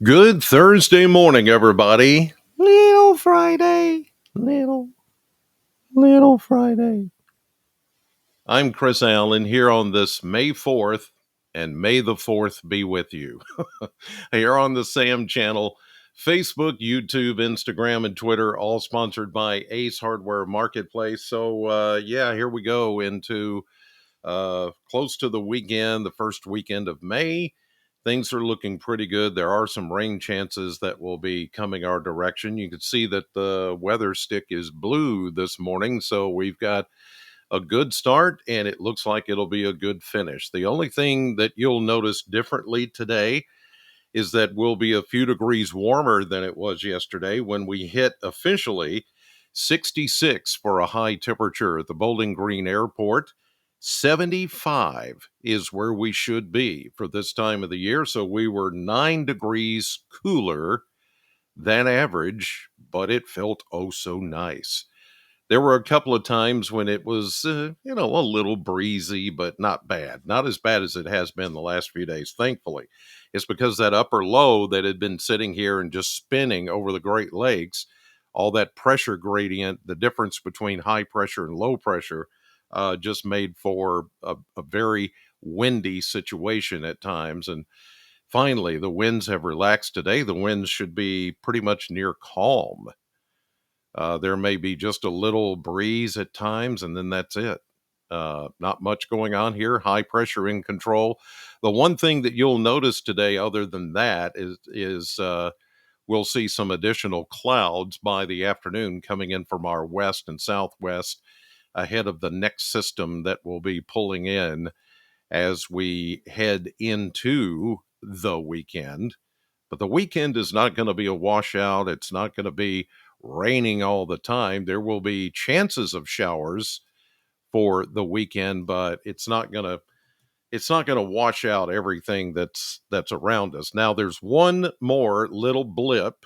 Good Thursday morning, everybody. Little Friday. Little Friday. I'm Chris Allen here on this May 4th, and may the 4th be with you. Here on the Sam channel, Facebook, YouTube, Instagram, and Twitter, all sponsored by Ace Hardware Marketplace. So, here we go into close to the weekend, the first weekend of May. Things are looking pretty good. There are some rain chances that will be coming our direction. You can see that the weather stick is blue this morning, so we've got a good start, and it looks like it'll be a good finish. The only thing that you'll notice differently today is that we'll be a few degrees warmer than it was yesterday when we hit officially 66 for a high temperature at the Bowling Green Airport. 75 is where we should be for this time of the year. So we were 9 degrees cooler than average, but it felt oh so nice. There were a couple of times when it was, a little breezy, but not bad. Not as bad as it has been the last few days, thankfully. It's because that upper low that had been sitting here and just spinning over the Great Lakes, all that pressure gradient, the difference between high pressure and low pressure, just made for a very windy situation at times. And finally, the winds have relaxed today. The winds should be pretty much near calm. There may be just a little breeze at times, and then that's it. Not much going on here. High pressure in control. The one thing that you'll notice today, other than that, is we'll see some additional clouds by the afternoon coming in from our west and southwest ahead of the next system that will be pulling in as we head into the weekend. But the weekend is not going to be a washout. It's not going to be raining all the time. There will be chances of showers for the weekend, but it's not going to wash out everything that's around us. Now there's one more little blip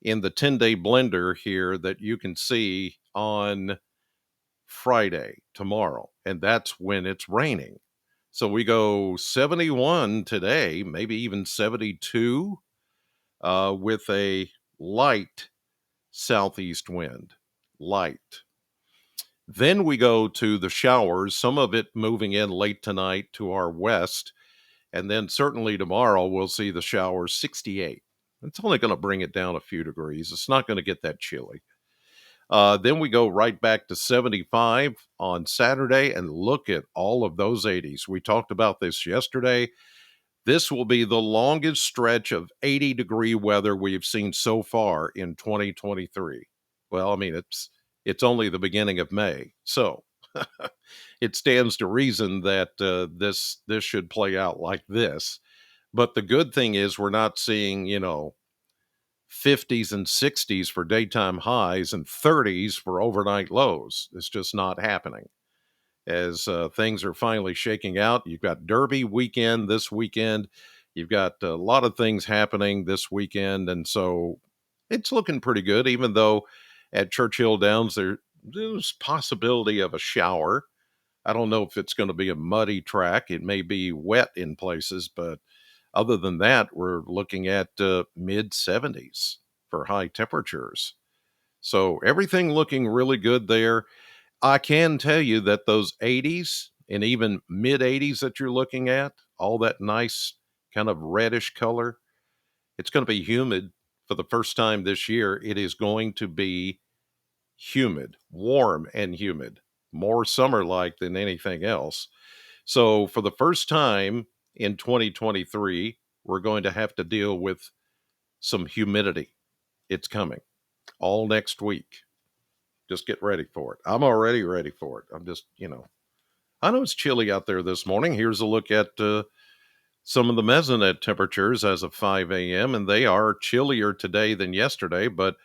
in the 10-day blender here that you can see on Friday, tomorrow, and that's when it's raining. So we go 71 today, maybe even 72, with a light southeast wind. Light. Then we go to the showers, some of it moving in late tonight to our west. And then certainly tomorrow we'll see the showers 68. It's only going to bring it down a few degrees. It's not going to get that chilly. Then we go right back to 75 on Saturday, and look at all of those 80s. We talked about this yesterday. This will be the longest stretch of 80-degree weather we've seen so far in 2023. Well, I mean, it's only the beginning of May, so it stands to reason that this should play out like this. But the good thing is we're not seeing 50s and 60s for daytime highs and 30s for overnight lows. It's just not happening. As things are finally shaking out, you've got Derby weekend this weekend. You've got a lot of things happening this weekend. And so it's looking pretty good, even though at Churchill Downs there's possibility of a shower. I don't know if it's going to be a muddy track. It may be wet in places, but other than that, we're looking at mid 70s for high temperatures. So everything looking really good there. I can tell you that those 80s and even mid 80s that you're looking at, all that nice kind of reddish color, it's going to be humid for the first time this year. It is going to be humid, warm and humid, more summer like than anything else. So for the first time in 2023, we're going to have to deal with some humidity. It's coming all next week. Just get ready for it. I'm already ready for it. I'm just, I know it's chilly out there this morning. Here's a look at some of the mesonet temperatures as of 5 a.m. and they are chillier today than yesterday. But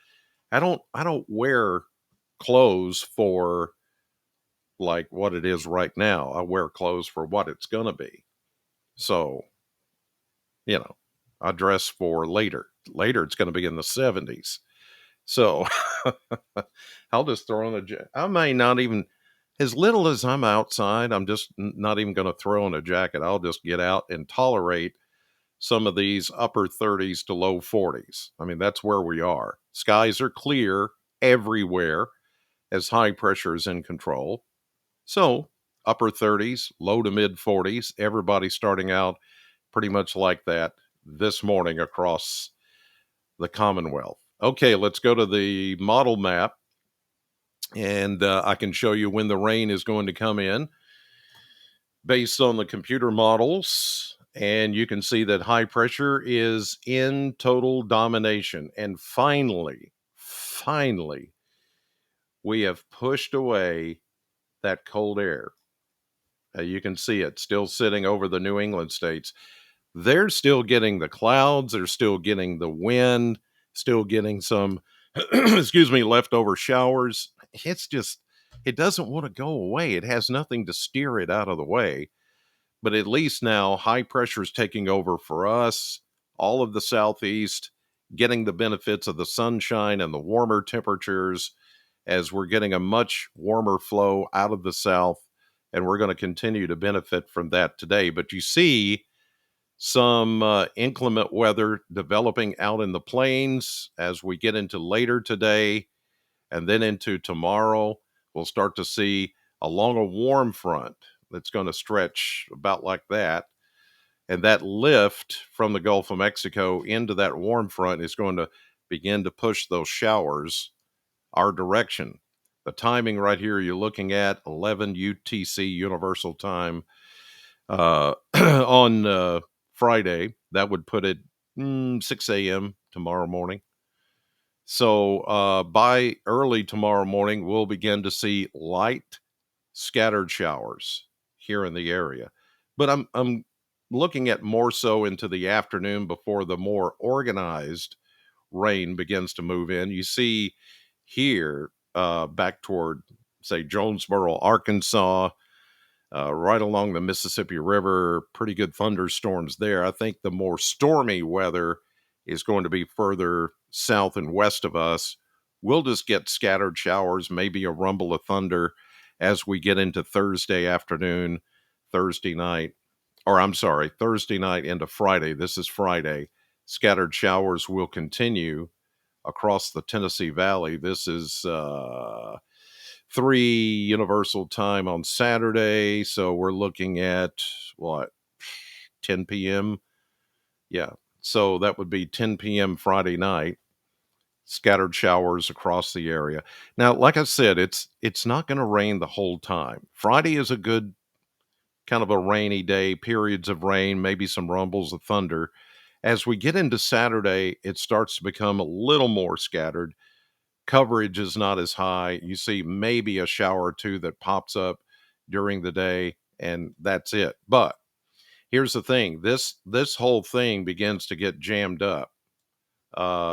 I don't wear clothes for like what it is right now. I wear clothes for what it's gonna be. So I dress for later. Later, it's going to be in the 70s. So I'll just throw on a jacket. I may not even, as little as I'm outside, I'm just not even going to throw on a jacket. I'll just get out and tolerate some of these upper 30s to low 40s. I mean, that's where we are. Skies are clear everywhere as high pressure is in control. So, upper 30s, low to mid 40s, everybody starting out pretty much like that this morning across the Commonwealth. Okay, let's go to the model map, and I can show you when the rain is going to come in based on the computer models. And you can see that high pressure is in total domination. And finally, we have pushed away that cold air. You can see it still sitting over the New England states. They're still getting the clouds, they're still getting the wind, still getting some, excuse me, leftover showers. It's just, it doesn't want to go away. It has nothing to steer it out of the way. But at least now high pressure is taking over for us, all of the southeast, getting the benefits of the sunshine and the warmer temperatures as we're getting a much warmer flow out of the south. And we're going to continue to benefit from that today. But you see some inclement weather developing out in the plains as we get into later today and then into tomorrow. We'll start to see along a warm front that's going to stretch about like that. And that lift from the Gulf of Mexico into that warm front is going to begin to push those showers our direction. The timing right here, you're looking at 11 UTC Universal Time on Friday. That would put it 6 a.m. tomorrow morning. So by early tomorrow morning, we'll begin to see light scattered showers here in the area. But I'm looking at more so into the afternoon before the more organized rain begins to move in. You see here back toward, say, Jonesboro, Arkansas, right along the Mississippi River, pretty good thunderstorms there. I think the more stormy weather is going to be further south and west of us. We'll just get scattered showers, maybe a rumble of thunder as we get into Thursday afternoon, Thursday night, or I'm sorry, Thursday night into Friday. This is Friday. Scattered showers will continue across the Tennessee Valley. This is 3 Universal Time on Saturday. So we're looking at what, 10 p.m.? Yeah. So that would be 10 p.m. Friday night. Scattered showers across the area. Now, like I said, it's not going to rain the whole time. Friday is a good kind of a rainy day, periods of rain, maybe some rumbles of thunder. As we get into Saturday, it starts to become a little more scattered. Coverage is not as high. You see maybe a shower or two that pops up during the day, and that's it. But here's the thing: this whole thing begins to get jammed up.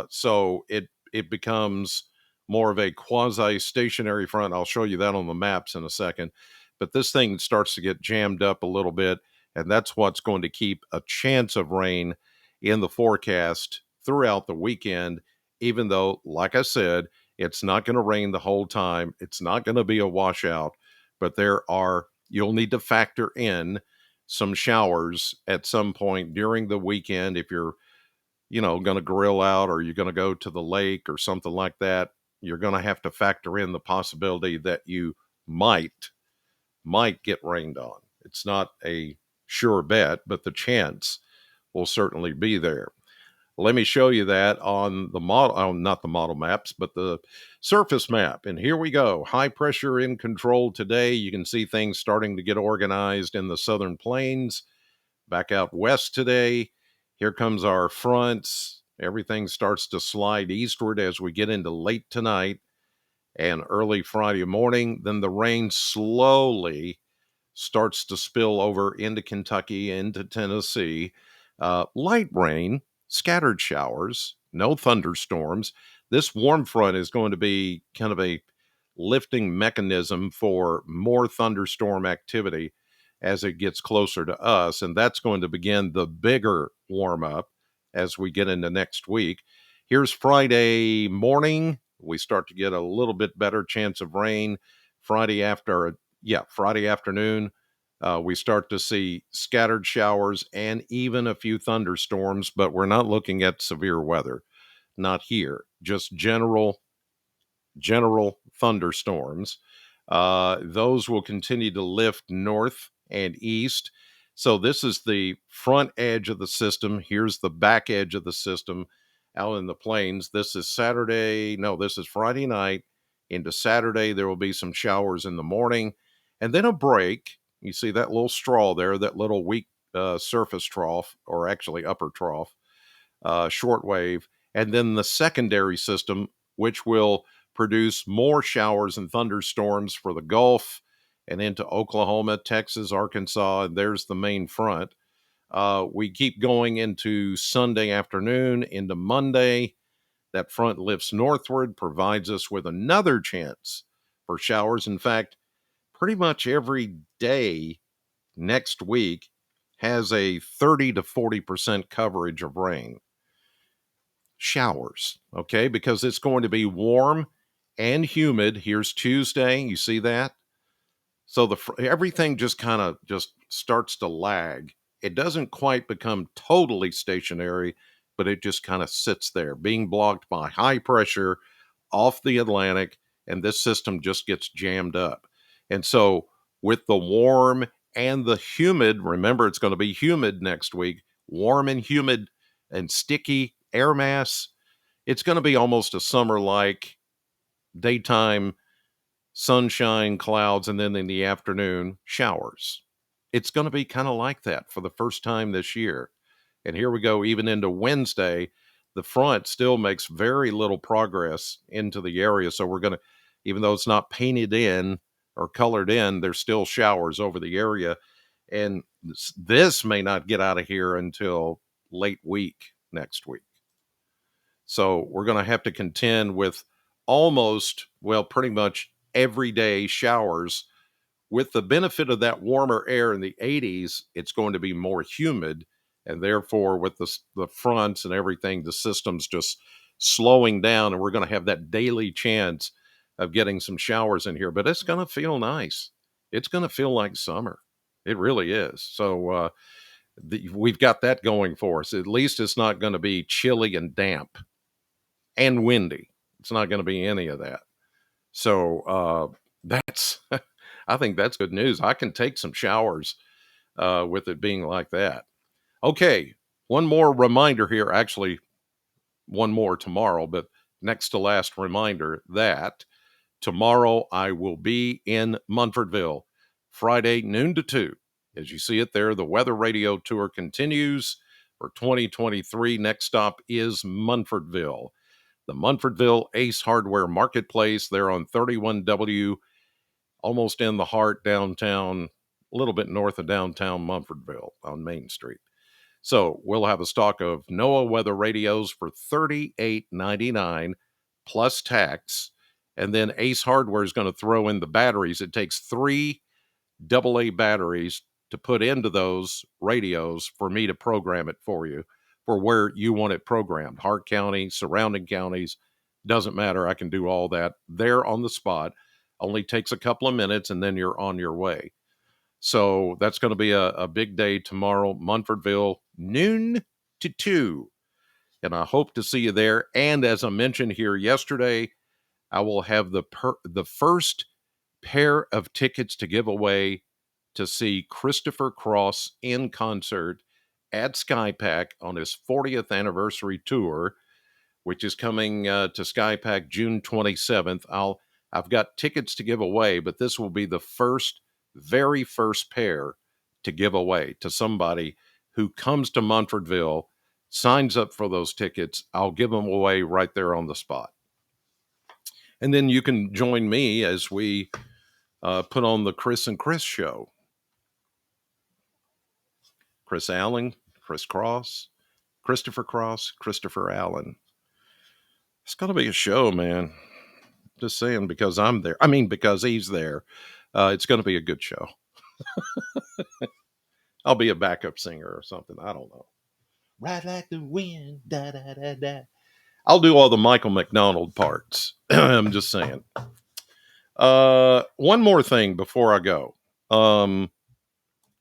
So it becomes more of a quasi stationary front. I'll show you that on the maps in a second. But this thing starts to get jammed up a little bit, and that's what's going to keep a chance of rain in the forecast throughout the weekend, even though, like I said, it's not going to rain the whole time. It's not going to be a washout, but you'll need to factor in some showers at some point during the weekend if you're going to grill out or you're going to go to the lake or something like that. You're going to have to factor in the possibility that you might get rained on. It's not a sure bet, but the chance will certainly be there. Let me show you that on the model, not the model maps, but the surface map. And here we go. High pressure in control today. You can see things starting to get organized in the southern plains. Back out west today, here comes our fronts. Everything starts to slide eastward as we get into late tonight and early Friday morning. Then the rain slowly starts to spill over into Kentucky, into Tennessee. Light rain, scattered showers, no thunderstorms. This warm front is going to be kind of a lifting mechanism for more thunderstorm activity as it gets closer to us. And that's going to begin the bigger warm up as we get into next week. Here's Friday morning. We start to get a little bit better chance of rain. Friday afternoon, We start to see scattered showers and even a few thunderstorms, but we're not looking at severe weather. Not here, just general thunderstorms. Those will continue to lift north and east. So this is the front edge of the system. Here's the back edge of the system out in the plains. This is Saturday. No, this is Friday night into Saturday. There will be some showers in the morning and then a break. You see that little straw there, that little weak surface trough, or actually upper trough, shortwave, and then the secondary system, which will produce more showers and thunderstorms for the Gulf and into Oklahoma, Texas, Arkansas, and there's the main front. We keep going into Sunday afternoon, into Monday. That front lifts northward, provides us with another chance for showers. In fact, pretty much every day next week has a 30 to 40% coverage of rain. Showers, okay, because it's going to be warm and humid. Here's Tuesday. You see that? So everything just kind of just starts to lag. It doesn't quite become totally stationary, but it just kind of sits there, being blocked by high pressure off the Atlantic, and this system just gets jammed up. And so with the warm and the humid, remember it's going to be humid next week, warm and humid and sticky air mass, it's going to be almost a summer like daytime sunshine, clouds, and then in the afternoon, showers. It's going to be kind of like that for the first time this year. And here we go, even into Wednesday, the front still makes very little progress into the area. So we're going to, even though it's not painted in or colored in, there's still showers over the area. And this may not get out of here until late week next week. So we're going to have to contend with almost, well, pretty much everyday showers. With the benefit of that warmer air in the 80s, it's going to be more humid. And therefore, with the fronts and everything, the system's just slowing down. And we're going to have that daily chance of getting some showers in here. But it's going to feel nice. It's going to feel like summer. It really is. So we've got that going for us. At least it's not going to be chilly and damp and windy. It's not going to be any of that. So that's, I think that's good news. I can take some showers with it being like that. Okay, one more reminder here. Actually, one more tomorrow, but next to last reminder that tomorrow I will be in Munfordville, Friday, noon to 2. As you see it there, the Weather Radio Tour continues for 2023. Next stop is Munfordville. The Munfordville Ace Hardware Marketplace. They're on 31W, almost in the heart downtown, a little bit north of downtown Munfordville on Main Street. So we'll have a stock of NOAA weather radios for $38.99 plus tax. And then Ace Hardware is going to throw in the batteries. It takes 3 AA batteries to put into those radios for me to program it for you for where you want it programmed. Hart County, surrounding counties, doesn't matter. I can do all that there on the spot. Only takes a couple of minutes and then you're on your way. So that's going to be a big day tomorrow, Munfordville, noon to 2. And I hope to see you there. And as I mentioned here yesterday, I will have the first pair of tickets to give away to see Christopher Cross in concert at SkyPack on his 40th anniversary tour, which is coming to SkyPack June 27th. I've got tickets to give away, but this will be the very first pair to give away to somebody who comes to Munfordville, signs up for those tickets. I'll give them away right there on the spot. And then you can join me as we put on the Chris and Chris show. Chris Allen, Chris Cross, Christopher Cross, Christopher Allen. It's going to be a show, man. Just saying, because I'm there. I mean, because he's there. It's going to be a good show. I'll be a backup singer or something. I don't know. Ride like the wind, da da da da. I'll do all the Michael McDonald parts. I'm just saying. One more thing before I go.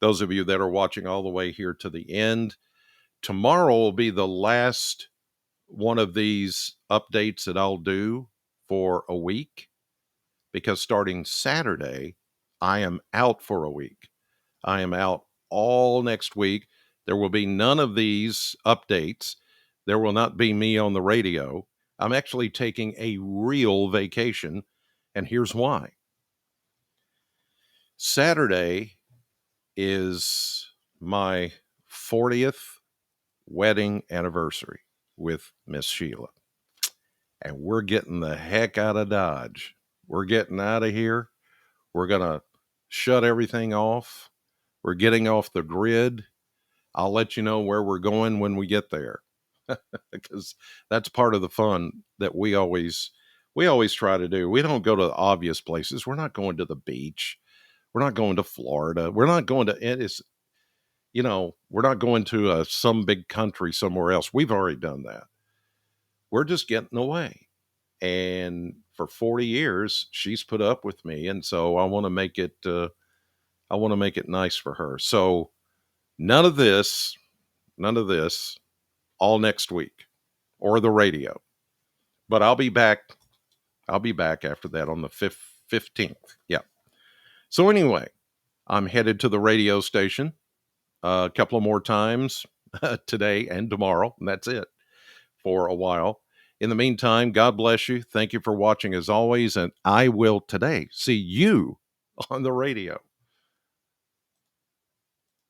those of you that are watching all the way here to the end. Tomorrow will be the last one of these updates that I'll do for a week, because starting Saturday, I am out for a week. I am out all next week. There will be none of these updates. There will not be me on the radio. I'm actually taking a real vacation, and here's why. Saturday is my 40th wedding anniversary with Miss Sheila, and we're getting the heck out of Dodge. We're getting out of here. We're going to shut everything off. We're getting off the grid. I'll let you know where we're going when we get there, because that's part of the fun that we always try to do. We don't go to the obvious places. We're not going to the beach. We're not going to Florida. We're not going to it is we're not going to some big country somewhere else. We've already done that. We're just getting away. And for 40 years, she's put up with me, and so I want to make it nice for her. So none of this all next week or the radio. But I'll be back. I'll be back after that on the 15th. Yeah. So anyway, I'm headed to the radio station a couple of more times today and tomorrow, and that's it for a while. In the meantime, God bless you. Thank you for watching as always, and I will today see you on the radio.